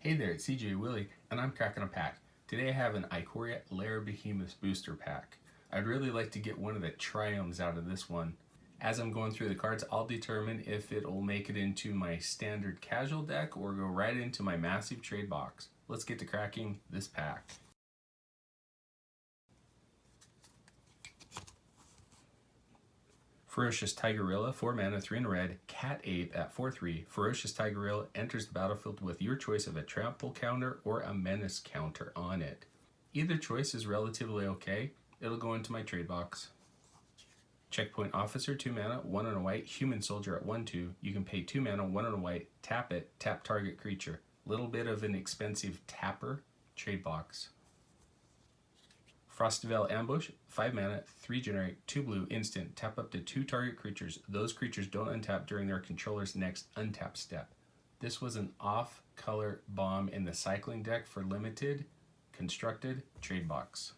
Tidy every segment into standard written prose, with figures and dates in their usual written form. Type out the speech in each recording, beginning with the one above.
Hey there, it's CJ Willie, and I'm cracking a pack. Today I have an Ikoria Lair Behemoths booster pack. I'd really like to get one of the triumphs out of this one. As I'm going through the cards, I'll determine if it'll make it into my standard casual deck or go right into my massive trade box. Let's get to cracking this pack. Ferocious Tigerilla, 4 mana, 3 in red, Cat Ape at 4/3. Ferocious Tigerilla enters the battlefield with your choice of a trample counter or a menace counter on it. Either choice is relatively okay. It'll go into my trade box. Checkpoint Officer, 2 mana, 1 and a white, Human Soldier at 1/2. You can pay 2 mana, 1 and a white, tap it, tap target creature. Little bit of an expensive tapper, trade box. Frostival Ambush, 5 mana, 3 generic, 2 blue, instant. Tap up to 2 target creatures. Those creatures don't untap during their controller's next untap step. This was an off-color bomb in the cycling deck for limited, constructed, trade box.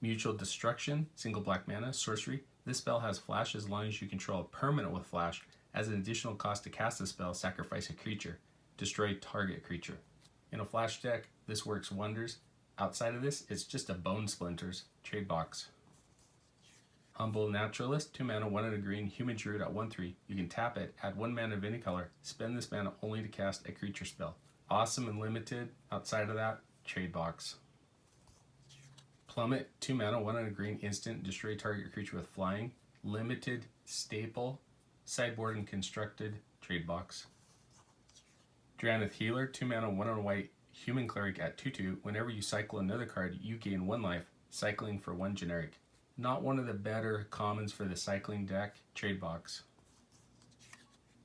Mutual Destruction, single black mana, sorcery. This spell has flash as long as you control a permanent with flash. As an additional cost to cast the spell, sacrifice a creature. Destroy target creature. In a flash deck, this works wonders. Outside of this, it's just a Bone Splinters trade box. Humble Naturalist, 2 mana, 1 and a green, Human Druid at 1/3. You can tap it, add 1 mana of any color, spend this mana only to cast a creature spell. Awesome and limited. Outside of that, trade box. Plummet, 2 mana, 1 and a green, instant, destroy target creature with flying. Limited, staple, sideboard and constructed, trade box. Drannith Healer, 2 mana, 1 and a white, Human Cleric at 2/2. Whenever you cycle another card, you gain 1 life, cycling for 1 generic. Not one of the better commons for the cycling deck, trade box.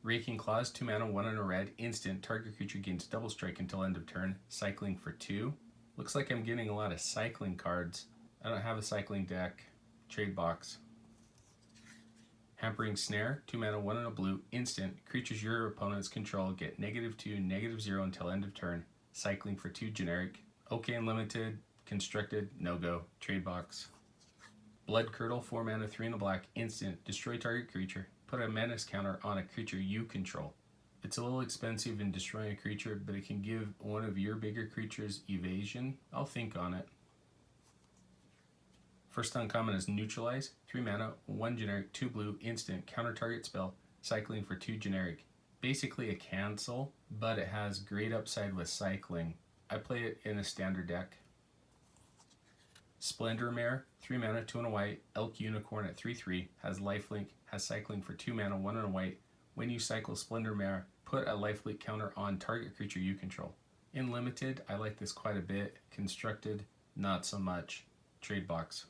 Raking Claws, 2 mana, 1 and a red, instant, target creature gains double strike until end of turn, cycling for 2. Looks like I'm getting a lot of cycling cards. I don't have a cycling deck, trade box. Hampering Snare, 2 mana, 1 and a blue, instant, creatures your opponents control get -2, -0 until end of turn, cycling for 2 generic. Okay and limited, constructed, no go, trade box. Blood Curdle, 4 mana, 3 and a black, instant, destroy target creature, put a menace counter on a creature you control. It's a little expensive in destroying a creature, but it can give one of your bigger creatures evasion. I'll think on it. First uncommon is Neutralize, 3 mana, 1 generic, 2 blue, instant, counter target spell, cycling for 2 generic. Basically a cancel, but it has great upside with cycling. I play it in a standard deck. Splendor Mare, 3 mana, 2 and a white, Elk Unicorn at 3/3, has lifelink, has cycling for 2 mana, 1 and a white. When you cycle Splendor Mare, put a lifelink counter on target creature you control. In limited, I like this quite a bit. Constructed, not so much. Trade box.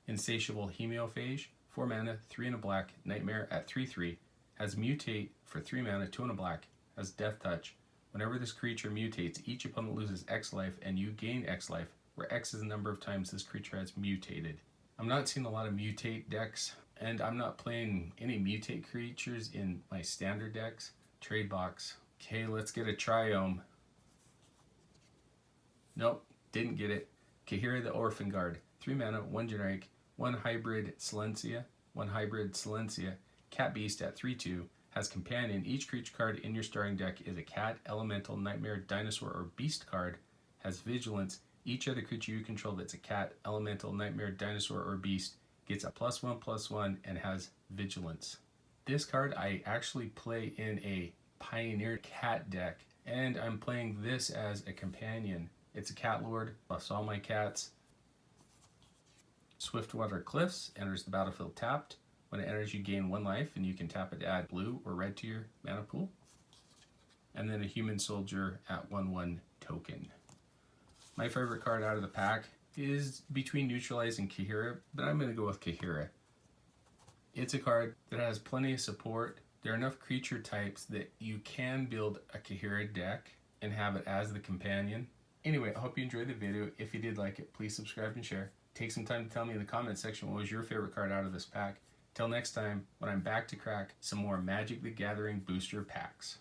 Insatiable Hemophage, 4 mana, 3 and a black, Nightmare at 3/3, has Mutate for 3 mana, 2 and a black, has Death Touch. Whenever this creature mutates, each opponent loses X life and you gain X life, where X is the number of times this creature has mutated. I'm not seeing a lot of mutate decks, and I'm not playing any mutate creatures in my standard decks. Trade box. Okay, let's get a Triome. Nope, didn't get it. Kahira the Orphan Guard, 3 mana, 1 generic, 1 hybrid Silencia, Cat Beast at 3/2, has Companion. Each creature card in your starting deck is a cat, elemental, nightmare, dinosaur, or beast card, has Vigilance. Each other creature you control that's a cat, elemental, nightmare, dinosaur, or beast gets a +1/+1 and has Vigilance. This card I actually play in a Pioneer cat deck, and I'm playing this as a companion. It's a cat lord, buffs all my cats. Swiftwater Cliffs, enters the battlefield tapped. When it enters, you gain 1 life, and you can tap it to add blue or red to your mana pool. And then a Human Soldier at 1/1 token. My favorite card out of the pack is between Neutralize and Kahira, but I'm going to go with Kahira. It's a card that has plenty of support. There are enough creature types that you can build a Kahira deck and have it as the companion. Anyway, I hope you enjoyed the video. If you did like it, please subscribe and share. Take some time to tell me in the comment section what was your favorite card out of this pack. Till next time, when I'm back to crack some more Magic the Gathering booster packs.